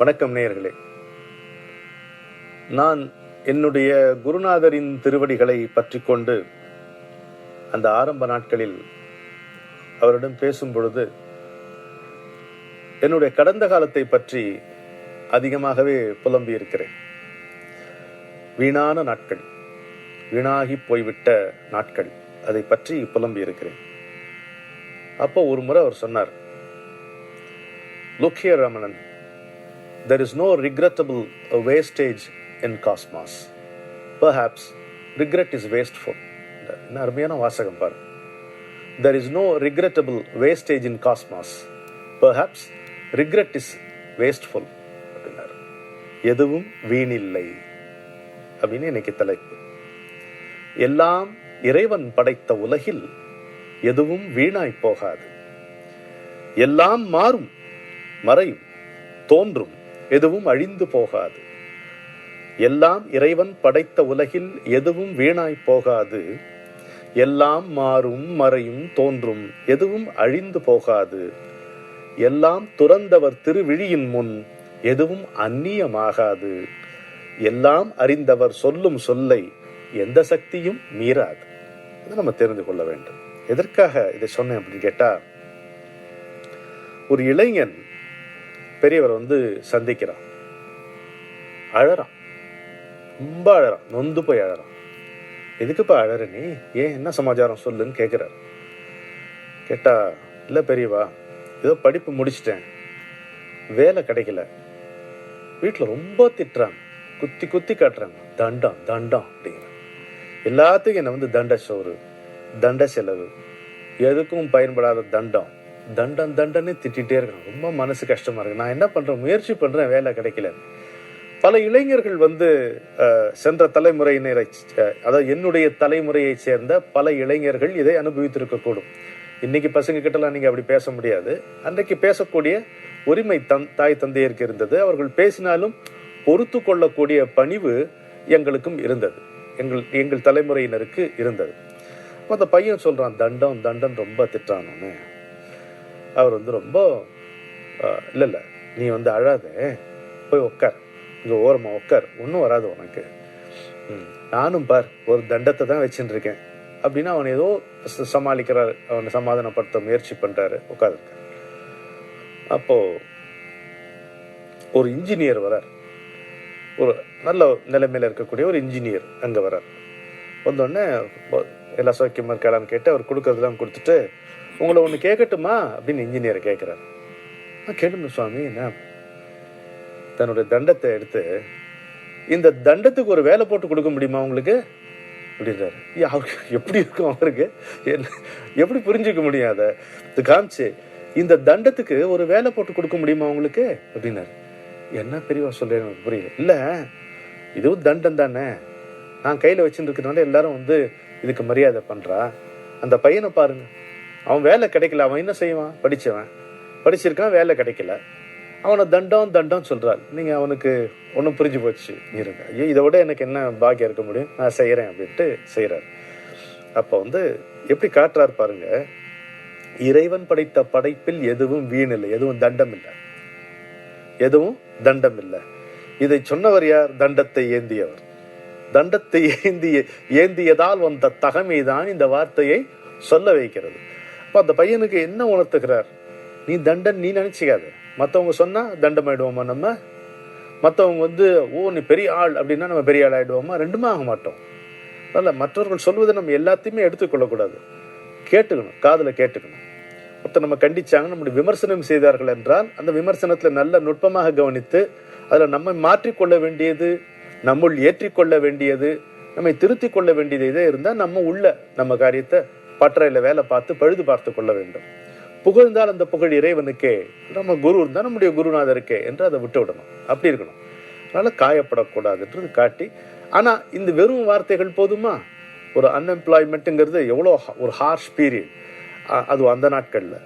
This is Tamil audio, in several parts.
வணக்கம் நேயர்களே. நான் என்னுடைய குருநாதரின் திருவடிகளை பற்றி கொண்டு அந்த ஆரம்ப நாட்களில் அவரிடம் பேசும் பொழுது என்னுடைய கடந்த காலத்தை பற்றி அதிகமாகவே புலம்பி இருக்கிறேன். வீணான நாட்கள், வீணாகி போய்விட்ட நாட்கள், அதை பற்றி புலம்பி இருக்கிறேன். அப்போ ஒரு முறை அவர் சொன்னார், "Look here, Ramanan. There is no regrettable wastage in cosmos. Perhaps regret is wasteful." என்ன அருமையான வாசகம் பாரு. There is no regrettable wastage in cosmos. Perhaps regret is wasteful. அப்படின்னாரு. எதுவும் வீணில்லை அப்படின்னு இன்னைக்கு தலைப்பு. எல்லாம் இறைவன் படைத்த உலகில் எதுவும் வீணாய் போகாது. எல்லாம் மாறும், மறையும், தோன்றும், எதுவும் அழிந்து போகாது. எல்லாம் இறைவன் படைத்த உலகில் எதுவும் வீணாய் போகாது. எல்லாம் மாறும், மறையும், தோன்றும், எதுவும் அழிந்து போகாது. எல்லாம் துறந்தவர் திருவிழியின் முன் எதுவும் அந்நியமாகாது. எல்லாம் அறிந்தவர் சொல்லும் சொல்லை எந்த சக்தியும் மீறாது. இதை நம்ம தெரிந்து கொள்ள வேண்டும். எதற்காக இதை சொன்னேன் அப்படின்னு கேட்டா, ஒரு இளைஞன் பெரியவர் சந்திக்கிறான், அழறான், ரொம்ப அழறான், நொந்து போய் அழறான். எதுக்குப்பா அழற நீ, ஏன், என்ன சமாச்சாரம் சொல்லுன்னு கேட்கிறார். கேட்டா, இல்லை பெரியவா, ஏதோ படிப்பு முடிச்சிட்டேன், வேலை கிடைக்கல, வீட்டில் ரொம்ப திட்டுறாங்க, குத்தி குத்தி காட்டுறாங்க, தண்டம் தண்டம் அப்படிங்கிற, எல்லாத்துக்கும் என்னை தண்ட சோறு, தண்ட செலவு, எதுக்கும் பயன்படாத தண்டம், தண்டம் தண்டன்னு திட்டிகிட்டே இருக்கான். ரொம்ப மனசு கஷ்டமா இருக்கு. நான் என்ன பண்றேன், முயற்சி பண்றேன், வேலை கிடைக்கல. பல இளைஞர்கள் சென்ற தலைமுறையினரை, அதாவது என்னுடைய தலைமுறையை சேர்ந்த பல இளைஞர்கள் இதை அனுபவித்திருக்கக்கூடும். இன்னைக்கு பசங்க கிட்டலாம் நீங்க அப்படி பேச முடியாது. அன்றைக்கு பேசக்கூடிய உரிமை தாய் தந்தையருக்கு இருந்தது. அவர்கள் பேசினாலும் பொறுத்து கொள்ளக்கூடிய பணிவு எங்களுக்கும் இருந்தது, எங்கள் தலைமுறையினருக்கு இருந்தது. அப்போ அந்த பையன் சொல்றான், தண்டம் தண்டம் ரொம்ப திட்டானோன்னு. அவர் ரொம்ப, இல்லை நீ அழாத, போய் உட்கார், இங்கே ஓரமாக உட்கார், ஒன்றும் வராது உனக்கு, நானும் பார் ஒரு தண்டத்தை தான் வச்சுட்டு இருக்கேன் அப்படின்னு அவன் ஏதோ சமாளிக்கிறாரு, அவனை சமாதானப்படுத்த முயற்சி பண்றாரு, உட்காந்துருக்க. அப்போ ஒரு இன்ஜினியர் வரார், ஒரு நல்ல நிலைமையில இருக்கக்கூடிய ஒரு இன்ஜினியர் அங்கே வரார். வந்தோடனே எல்லா சௌக்கியமா இருக்காளான்னு கேட்டு அவர் கொடுக்கறதுலாம் கொடுத்துட்டு, உங்களை ஒன்று கேட்கட்டுமா அப்படின்னு இன்ஜினியரை கேட்குறாரு. கேளுங்க சுவாமி. என்ன, தன்னுடைய தண்டத்தை எடுத்து, இந்த தண்டத்துக்கு ஒரு வேலை போட்டு கொடுக்க முடியுமா உங்களுக்கு அப்படின்றாரு. அவருக்கு எப்படி இருக்கும், அவருக்கு எப்படி புரிஞ்சுக்க முடியும் அதை காமிச்சு, இந்த தண்டத்துக்கு ஒரு வேலை போட்டு கொடுக்க முடியுமா உங்களுக்கு அப்படின்னாரு. என்ன பெரியவா சொல்றேன், எனக்கு புரியல. இல்லை, இதுவும் தண்டம் தானே, நான் கையில் வச்சுட்டு இருக்கிறதுனால எல்லாரும் இதுக்கு மரியாதை பண்றா. அந்த பையனை பாருங்க, அவன் வேலை கிடைக்கல, அவன் என்ன செய்வான், படிச்சவன், படிச்சிருக்கான், வேலை கிடைக்கல, அவனை தண்டம் தண்டம் சொல்றாள். நீங்க அவனுக்கு ஒன்றும் புரிஞ்சு போச்சு, இருங்க, ஐயோ இதை விட எனக்கு என்ன பாக்கியம் இருக்க முடியும், நான் செய்யறேன் அப்படின்ட்டு செய்யறாரு. அப்போ எப்படி காட்டுறாரு பாருங்க, இறைவன் படைத்த படைப்பில் எதுவும் வீணில்லை, எதுவும் தண்டம் இல்லை, எதுவும் தண்டம் இல்லை. இதை சொன்னவர் யார்? தண்டத்தை ஏந்தியவர். தண்டத்தை ஏந்தியதால் வந்த தகமைதான் இந்த வார்த்தையை சொல்ல வைக்கிறது. அப்ப அந்த பையனுக்கு என்ன உணர்த்துகிறார்? நீ தண்டன் நீ நினைச்சுக்காத, மற்றவங்க சொன்னா தண்டம் ஆயிடுவோமா, நம்ம மற்றவங்க ஓ நீ பெரிய ஆள் அப்படின்னா நம்ம பெரிய ஆள் ஆயிடுவோமா, ரெண்டுமே ஆக மாட்டோம். அதனால மற்றவர்கள் சொல்வதை நம்ம எல்லாத்தையுமே எடுத்துக்கொள்ளக்கூடாது, கேட்டுக்கணும், காதுல கேட்டுக்கணும். ஒருத்தர் நம்ம கண்டிச்சாங்க, நம்முடைய விமர்சனம் செய்தார்கள் என்றால் அந்த விமர்சனத்துல நல்ல நுட்பமாக கவனித்து அதுல நம்ம மாற்றிக்கொள்ள வேண்டியது, நம்முள் ஏற்றிக்கொள்ள வேண்டியது, நம்மை திருத்திக் கொள்ள வேண்டியது இதே இருந்தா நம்ம காரியத்தை பற்றையில வேலை பார்த்து பழுது பார்த்து கொள்ள வேண்டும். புகழ்ந்தால் அந்த புகழ் இறைவனுக்கே, நம்ம குரு இருந்தா நம்முடைய குருநாதருக்கே என்று அதை விட்டு விடணும். அப்படி இருக்கணும். அதனால காயப்படக்கூடாதுன்றது காட்டி, ஆனா இந்த வெறும் வார்த்தைகள் போதுமா? ஒரு அன்எம்ப்ளாய்மெண்ட்டுங்கிறது எவ்வளோ ஒரு ஹார்ஷ் பீரியட், அது அந்த நாட்கள்ல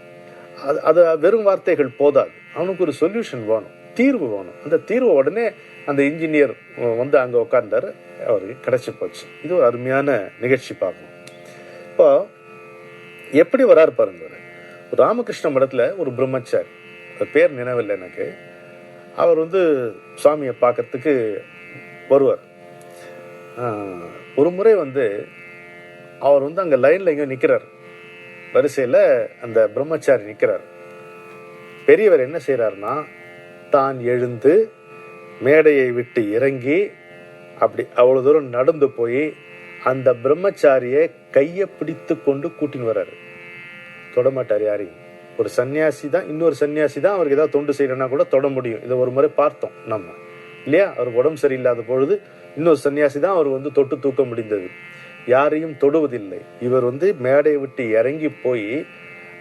அது வெறும் வார்த்தைகள் போதாது, அவனுக்கு ஒரு சொல்யூஷன் வேணும், தீர்வு வேணும். அந்த தீர்வு உடனே அந்த இன்ஜினியர் அங்க உட்கார்ந்தாரு, அவருக்கு கிடைச்சி போச்சு. இது ஒரு அருமையான நிகழ்ச்சி பார்க்கணும். இப்போ எப்படி வராரு பாருங்க. ராமகிருஷ்ண மடத்துல ஒரு பிரம்மச்சாரி, பேர் நினைவில்லை எனக்கு, அவர் சுவாமியை பார்க்கறதுக்கு வருவார். ஒரு முறை அவர் அங்கே லைனில் எங்கேயோ நிற்கிறார், வரிசையில் அந்த பிரம்மச்சாரி நிற்கிறார். பெரியவர் என்ன செய்கிறாருன்னா, தான் எழுந்து மேடையை விட்டு இறங்கி அப்படி அவ்வளோ தூரம் நடந்து போய் அந்த பிரம்மச்சாரியை கையை பிடித்து கொண்டு கூட்டின்னு வர்றாரு. தொடமாட்டார் யாரையும். ஒரு சன்னியாசி தான், இன்னொரு சன்னியாசி தான் அவருக்கு ஏதாவது தொண்டு செய்யணும்னா கூட தொட முடியும். இதை ஒரு முறை பார்த்தோம் நம்ம, இல்லையா? அவருக்கு உடம்பு சரியில்லாத பொழுது இன்னொரு சன்னியாசி தான் அவர் தொட்டு தூக்க முடிந்தது. யாரையும் தொடுவதில்லை. இவர் மேடையை விட்டு இறங்கி போய்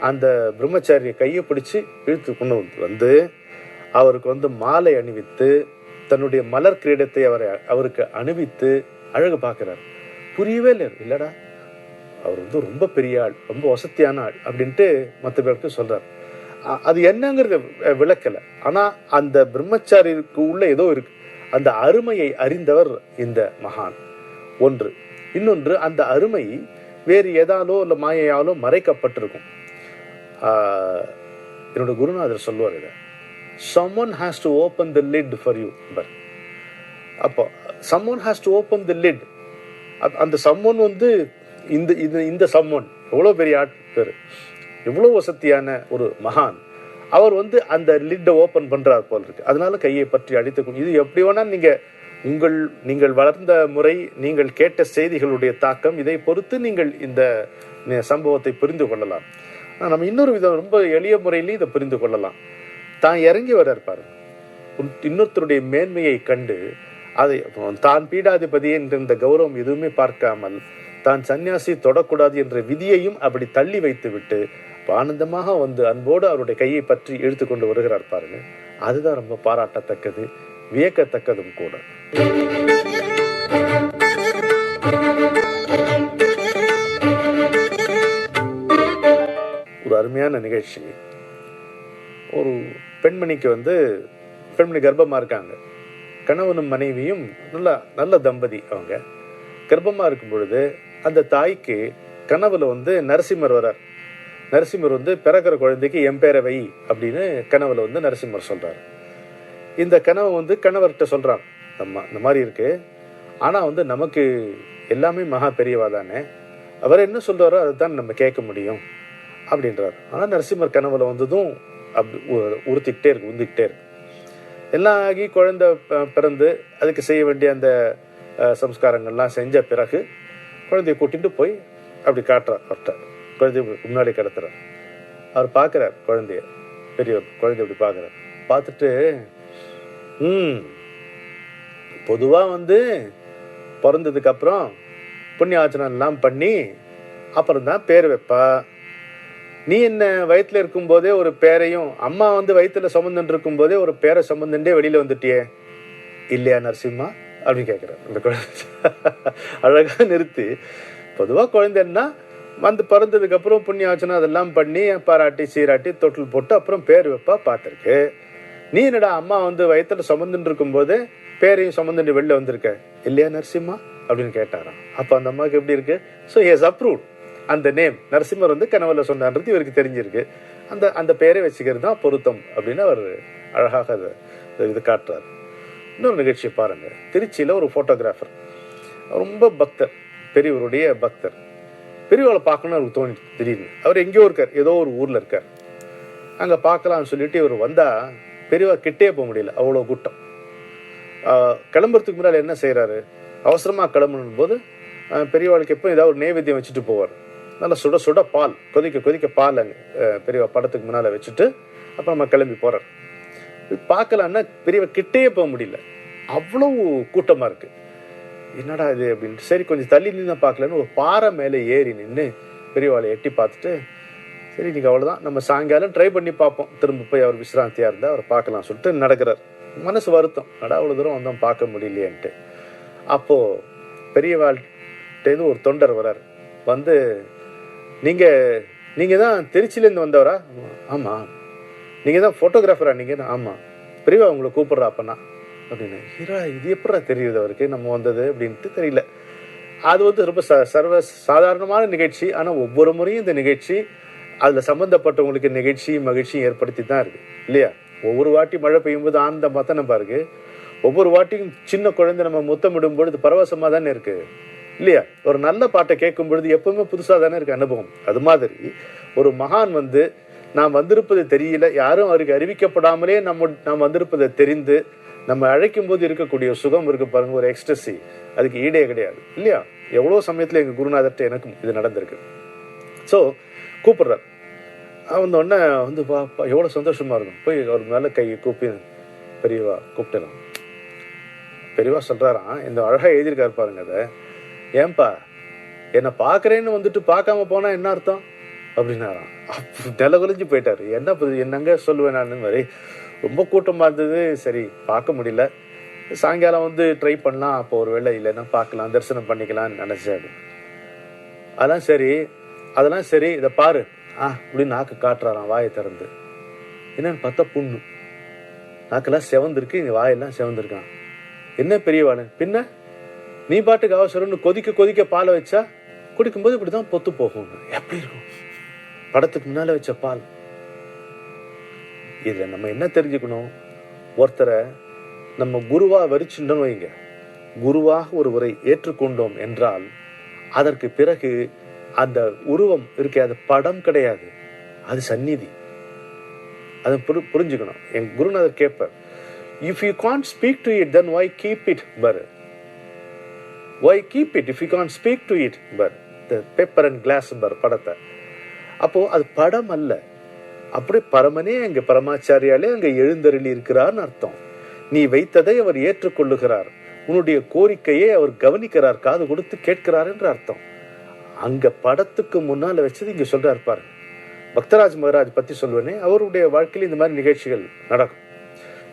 அந்த பிரம்மச்சாரியை கையை பிடிச்சு இழுத்து கொண்டு அவருக்கு மாலை அணிவித்து தன்னுடைய மலர் கிரீடத்தை அவருக்கு அணிவித்து அழகு பார்க்கிறார். புரியவே இல்லை. இல்லடா, அவர் ரொம்ப பெரிய ஆள், ரொம்ப வசதியான ஆள் அப்படின்ட்டு மற்ற பேருக்கு சொல்றார். அது என்னங்கிறத விளக்கல. ஆனா அந்த பிரம்மச்சாரிக்கு உள்ள ஏதோ இருக்கு. அந்த அருமையை அறிந்தவர் இந்த மகான். ஒன்று. இன்னொன்று, அந்த அருமை வேறு ஏதாலோ இல்லை மாயையாலோ மறைக்கப்பட்டிருக்கும். என்னோட குருநாதர் சொல்லுவார், இதை someone has to open the lid for you. அப்போ someone has to open the lid. அந்த someone இந்த someone எவ்வளோ பெரிய பேர், எவ்வளோ வசதியான ஒரு மகான். அவர் அந்த லிட்டை ஓப்பன் பண்றார் போல் இருக்கு. அதனால கையை பற்றி அடித்துக்கணும். இது எப்படி வேணா நீங்கள் வளர்ந்த முறை, நீங்கள் கேட்ட செய்திகளுடைய தாக்கம், இதை பொறுத்து நீங்கள் இந்த சம்பவத்தை புரிந்து கொள்ளலாம். நம்ம இன்னொரு விதம், ரொம்ப எளிய முறையிலேயே இதை புரிந்து கொள்ளலாம். தான் இறங்கி வர இருப்பாரு, இன்னொருத்தருடைய மேன்மையை கண்டு அதை தான் பீடாதிபதி என்ற இந்த கௌரவம் எதுவுமே பார்க்காமல் தான் சன்னியாசி தொடக்கூடாது என்ற விதியையும் அப்படி தள்ளி வைத்து விட்டு ஆனந்தமாக அன்போடு அவருடைய கையை பற்றி இழுத்து கொண்டு வருகிறார் பாருங்க. அதுதான் ரொம்ப பாராட்டத்தக்கது, வியக்கத்தக்கதும் கூட. ஒரு அருமையான நிகழ்ச்சி. ஒரு பெண்மணிக்கு பெண்மணி கர்ப்பமா இருக்காங்க. கணவனும் மனைவியும் நல்ல தம்பதி. அவங்க கர்ப்பமா இருக்கும் பொழுது அந்த தாய்க்கு கனவுல நரசிம்மர் வரார். நரசிம்மர் பிறக்கிற குழந்தைக்கு என் பேரை வை அப்படின்னு கனவுல நரசிம்மர் சொல்றாரு. இந்த கனவு கணவர்கிட்ட சொல்றான், இந்த மாதிரி இருக்கு, ஆனா நமக்கு எல்லாமே மகா பெரியவா தானே, அவர் என்ன சொல்றாரோ அதுதான் நம்ம கேட்க முடியும் அப்படின்றார். ஆனா நரசிம்மர் கனவுல அப்படி உறுத்திக்கிட்டே இருக்கு, உந்துக்கிட்டே இருக்கு. எல்லாம் ஆகி குழந்தை பிறந்து அதுக்கு செய்ய வேண்டிய அந்த சம்ஸ்காரங்கள்லாம் செஞ்ச பிறகு குழந்தைய கூட்டிட்டு போய் அப்படி காட்டுறார். அவர்கிட்ட குழந்தைய முன்னாடி கிடத்துறார். அவர் பார்க்குறார் குழந்தைய, பெரியவர் குழந்தைய அப்படி பார்க்குறார். பார்த்துட்டு பொதுவாக பிறந்ததுக்கு அப்புறம் புண்ணியாச்சனம் எல்லாம் பண்ணி அப்புறம் தான் பேர் வைப்பா. நீ என்ன வயிற்றுல இருக்கும் போதே ஒரு பேரையும், அம்மா வயிற்றுல சுமந்துட்டு இருக்கும் போதே ஒரு பேரை சுமந்துட்டே வெளியில வந்துட்டியே இல்லையா நரசிம்மா அப்படின்னு கேட்கிறார் அந்த குழந்தை. அழகா நிறுத்தி, பொதுவா குழந்தைன்னா பிறந்ததுக்கு அப்புறம் புண்ணியாச்சனம் அதெல்லாம் பண்ணி பாராட்டி சீராட்டி தொட்டில் போட்டு அப்புறம் பேர் வைப்பா பார்த்துருக்கு. நீ என்னடா அம்மா வயிற்றுல சுமந்துட்டு இருக்கும் போதே பேரையும் சுமந்துட்டு வெளில வந்திருக்க இல்லையா நரசிம்மா அப்படின்னு கேட்டாராம். அப்ப அந்த அம்மாவுக்கு எப்படி இருக்கு? ஸோ ஹஸ் அப்ரூவ்ட் அந்த நேம். நரசிம்மர் கனவுல சொன்னார்ன்றது இவருக்கு தெரிஞ்சிருக்கு. அந்த பேரை வச்சுக்கிறது தான் பொருத்தம் அப்படின்னு அவர் அழகாக இது காட்டுறாரு. இன்னொரு நிகழ்ச்சியை பாருங்க. திருச்சியில ஒரு போட்டோகிராஃபர், ரொம்ப பக்தர், பெரியவருடைய பக்தர். பெரியவரை பார்க்கணும்னு அவருக்கு தோணி திடீர்னு. அவர் எங்கேயோ இருக்கார், ஏதோ ஒரு ஊர்ல இருக்கார். அங்க பார்க்கலாம்னு சொல்லிட்டு இவர் வந்தா பெரியவா கிட்டே போக முடியல, அவ்வளோ கூட்டம். கிளம்புறதுக்கு முன்னாடி என்ன செய்யறாரு, அவசரமா கிளம்பணும் போது பெரியவாளுக்கு எப்போ ஏதாவது ஒரு நைவேத்தியம் வச்சுட்டு போவார். நல்லா சுட சுட பால், கொதிக்க பால் அங்கே பெரியவா படத்துக்கு முன்னால வச்சுட்டு அப்புறமா கிளம்பி போறார். பார்க்கலான்னா பெரியவா கிட்டே போக முடியல, அவ்வளவு கூட்டமா இருக்கு. என்னடா இது அப்படின்ட்டு சரி கொஞ்சம் தள்ளி நின்று பார்க்கலன்னு ஒரு பாறை மேலே ஏறி நின்று பெரியவாளை எட்டி பார்த்துட்டு, சரி இன்னைக்கு அவ்வளோதான், நம்ம சாயங்காலம் ட்ரை பண்ணி பார்ப்போம், திரும்ப போய் அவர் விசிராந்தியா இருந்தால் அவர் பார்க்கலாம் சொல்லிட்டு நடக்கிறார். மனசு வருத்தம், நடா அவ்வளோ தூரம் வந்தோம் பார்க்க முடியலையேன்ட்டு. அப்போ பெரியவாள்கிட்டேருந்து ஒரு தொண்டர் வர்றார். நீங்க தான் திருச்சியிலேருந்து வந்தவரா? ஆமா. நீங்க தான் போட்டோகிராஃபரா? நீங்க ஆமா. பெரியவா உங்களை கூப்பிடுறா அப்பனா அப்படின்னு. ஹீரா இது எப்படா தெரியுது அவருக்கு நம்ம வந்தது அப்படின்ட்டு தெரியல. அது ரொம்ப சர்வ சாதாரணமான நிகழ்ச்சி. ஆனா ஒவ்வொரு முறையும் இந்த நிகழ்ச்சி அதுல சம்பந்தப்பட்டவங்களுக்கு நிகழ்ச்சி மகிழ்ச்சி ஏற்படுத்தி தான் இருக்கு இல்லையா? ஒவ்வொரு வாட்டி மழை பெய்யும் போது ஆனந்த மத்தனம் பாருங்க, ஒவ்வொரு வாட்டியும் சின்ன குழந்தை நம்ம முத்தமிடும் பொழுது பரவசமா தானே இருக்கு இல்லையா? ஒரு நல்ல பாட்டை கேட்கும் பொழுது எப்பவுமே புதுசா தானே இருக்கு அனுபவம். அது மாதிரி ஒரு மகான் நாம் வந்திருப்பது தெரியல, யாரும் அவருக்கு அறிவிக்கப்படாமலே நாம் வந்திருப்பதை தெரிந்து நம்ம அழைக்கும் போது இருக்கக்கூடிய சுகம் இருக்கு பாருங்க, ஒரு எக்ஸ்டசி, அதுக்கு ஈடே கிடையாது இல்லையா? எவ்வளோ சமயத்தில் எங்கள் குருநாதர்கிட்ட எனக்கும் இது நடந்திருக்கு. ஸோ கூப்பிடுறார், உடனே எவ்வளோ சந்தோஷமா இருக்கும். போய் அவர் மேலே கையை கூப்பி பெரியவா கூப்பிட்டுலாம். பெரியவா சொல்றாராம், இந்த அழகா எழுதியிருக்காரு பாருங்க, அதை ஏன்பா என்னை பார்க்குறேன்னு பார்க்காம போனா என்ன அர்த்தம் அப்படின்னாராம். நில குலைஞ்சு போயிட்டாரு. என்னங்க சொல்லுவேன் நான், மாதிரி ரொம்ப கூட்டமாக இருந்தது, சரி பார்க்க முடியல, சாயங்காலம் ட்ரை பண்ணலாம், அப்போ ஒரு வேளை இல்லைன்னா பார்க்கலாம், தரிசனம் பண்ணிக்கலாம்னு நினச்சாரு. அதெல்லாம் சரி இதை பாரு அப்படின்னு நாக்கு காட்டுறாராம், வாயை திறந்து. என்னன்னு பார்த்தா புண்ணு, நாக்கெல்லாம் செவந்திருக்கு, இங்கே வாயெல்லாம் செவந்திருக்கான். என்ன பெரியவாளு, பின்ன நீ பாட்டுக்கு அவசரம்னு கொதிக்க பாலை வச்சா குடிக்கும்போது இப்படிதான் பொத்து போகும். எப்படி இருக்கும் படத்துக்கு முன்னால வச்ச பால். இதுல நம்ம என்ன தெரிஞ்சுக்கணும், ஒருத்தரை நம்ம குருவா வரிச்சுட்டோன்னு வைங்க, குருவாக ஒருவரை ஏற்றுக்கொண்டோம் என்றால் அதற்கு பிறகு அந்த உருவம் இருக்க, அது படம் கிடையாது, அது சந்நிதி. அதை புரிஞ்சுக்கணும். என் குருநாதர் கேட்பார், if you can't speak to it then why keep it பாரு, why keep it if you can't speak to it பாரு, the paper and glass பாரு படத்தை. அப்போ அது படம் அல்ல, அப்படி பரமனே அங்க பரமாச்சாரியாலே அங்க எழுந்தருளி இருக்கிறார்னு அர்த்தம். நீ வைத்ததை அவர் ஏற்றுக்கொள்ளுகிறார், உன்னுடைய கோரிக்கையை அவர் கவனிக்கிறார், காது கொடுத்து கேட்கிறார் என்று அர்த்தம். அங்க படத்துக்கு முன்னால வச்சது இங்க சொல்றாரு பாருங்க. பக்தராஜ் மகாராஜ் பத்தி சொல்லுவேனே, அவருடைய வாழ்க்கையில் இந்த மாதிரி நிகழ்ச்சிகள் நடக்கும்.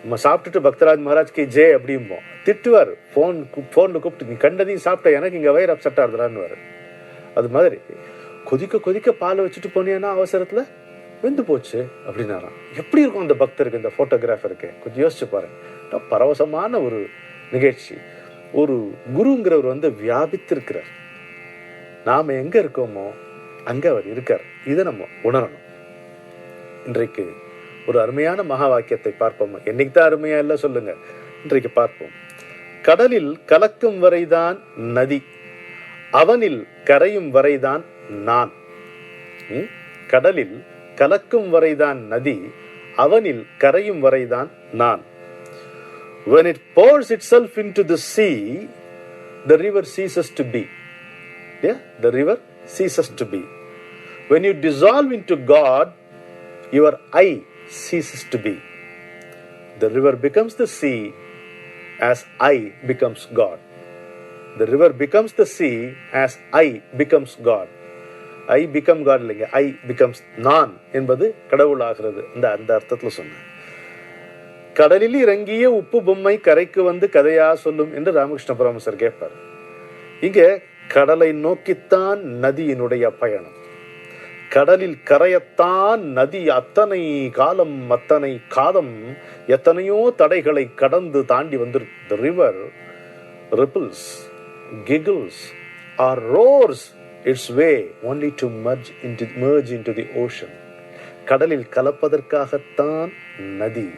நம்ம சாப்பிட்டுட்டு பக்தராஜ் மகாராஜ்க்கு ஜெய் அப்படிம்போம், திட்டுவார், போன்ல கூப்பிட்டு, நீ கண்டதையும் சாப்பிட்ட, எனக்கு இங்க வயிறு அப்செட் ஆகுதுறான்னு. அது மாதிரி கொதிக்க பாலை வச்சுட்டு போனியானா அவசரத்துல வெந்து போச்சு அப்படின்னாராம். எப்படி இருக்கும் அந்த பக்தருக்கு, இந்த போட்டோகிராஃபருக்கு, கொஞ்சம் யோசிச்சு பாருங்க. பரவசமான ஒரு நிகழ்ச்சி. ஒரு குருங்கிறவர் வியாபித்திருக்கிறார். நாம எங்க இருக்கோமோ அங்க அவர் இருக்கார். இதை நம்ம உணரணும். இன்றைக்கு ஒரு அருமையான மகா வாக்கியத்தை பார்ப்போம். என்னைக்கு தான் அருமையா இல்ல சொல்லுங்க, இன்றைக்கு பார்ப்போம். கடலில் கலக்கும் வரைதான் நதி, அவனில் கரையும் வரைதான் நான். கடலில் கலக்கும் வரைதான் நதி, அவனில் கரையும் வரைதான் நான். When it pours itself into the sea, the river ceases to be. Yeah, the river ceases to be. When you dissolve into God, your I ceases to be. The river becomes the sea as I becomes God. The river becomes the sea as I becomes God. I become God இல்லைங்க, I becomes நான் என்பது கடவுள் ஆகிறது. அந்த அர்த்தத்தில் சொன்னேன். கடலில் இறங்கிய உப்பு பொம்மை கரைக்கு கதையா சொல்லும் என்று ராமகிருஷ்ண பரமஹம்சர் கேட்பார். இங்க கடலை நோக்கித்தான் நதியினுடைய பயணம். கடலில் கரையத்தான் நதி அத்தனை காலம் அத்தனை காலம் எத்தனையோ தடைகளை கடந்து தாண்டி The river ripples, giggles or roars its way only to merge into the ocean. கடலில் கலப்பதற்காகத்தான் நதி,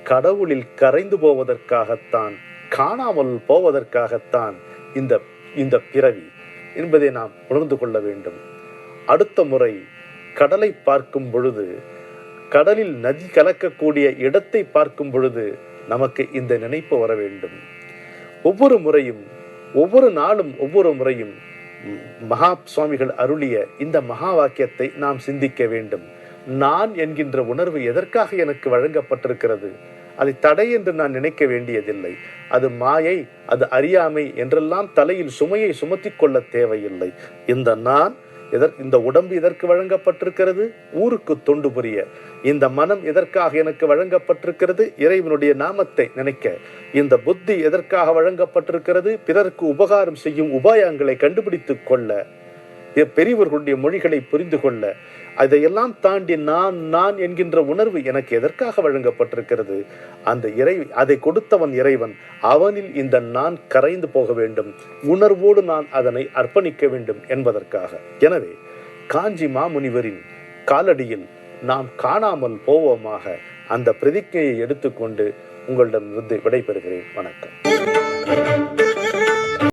கடவுளில் கரைந்து போவதற்காகத்தான், காணாமல் போவதற்காகத்தான் இந்த பிறவி என்பதை நாம் உணர்ந்து கொள்ள வேண்டும். அடுத்த முறை கடலை பார்க்கும் பொழுது, கடலில் நதி கலக்கக்கூடிய இடத்தை பார்க்கும் பொழுது நமக்கு இந்த நினைப்பு வர வேண்டும். ஒவ்வொரு முறையும், ஒவ்வொரு நாளும், ஒவ்வொரு முறையும் மகா சுவாமிகள் அருளிய இந்த மகா வாக்கியத்தை நாம் சிந்திக்க வேண்டும். நான் என்கின்ற உணர்வு எதற்காக எனக்கு வழங்கப்பட்டிருக்கிறது? அதை தடை என்று நான் நினைக்க வேண்டியதில்லை. அது மாயை, அது அறியாமை என்றெல்லாம் தலையில் சுமையை சுமத்தி கொள்ள தேவையில்லை. இந்த உடம்பு எதற்கு வழங்கப்பட்டிருக்கிறது? ஊருக்கு தொண்டு புரிய. இந்த மனம் எதற்காக எனக்கு வழங்கப்பட்டிருக்கிறது? இறைவனுடைய நாமத்தை நினைக்க. இந்த புத்தி எதற்காக வழங்கப்பட்டிருக்கிறது? பிறருக்கு உபகாரம் செய்யும் உபாயங்களை கண்டுபிடித்துக் கொள்ள, பெரியவர்களுடைய மொழிகளை புரிந்து கொள்ள. அதையெல்லாம் தாண்டி நான் என்கின்ற உணர்வு எனக்கு எதற்காக வழங்கப்பட்டிருக்கிறது? அதை கொடுத்தவன் இறைவன். அவனில் இந்த நான் கரைந்து போக வேண்டும், உணர்வோடு நான் அதனை அர்ப்பணிக்க வேண்டும் என்பதற்காக. எனவே காஞ்சி மாமுனிவரின் காலடியில் நாம் காணாமல் போவோமாக, அந்த பிரதிக்கையை எடுத்துக்கொண்டு உங்களிடம் விடைபெறுகிறேன். வணக்கம்.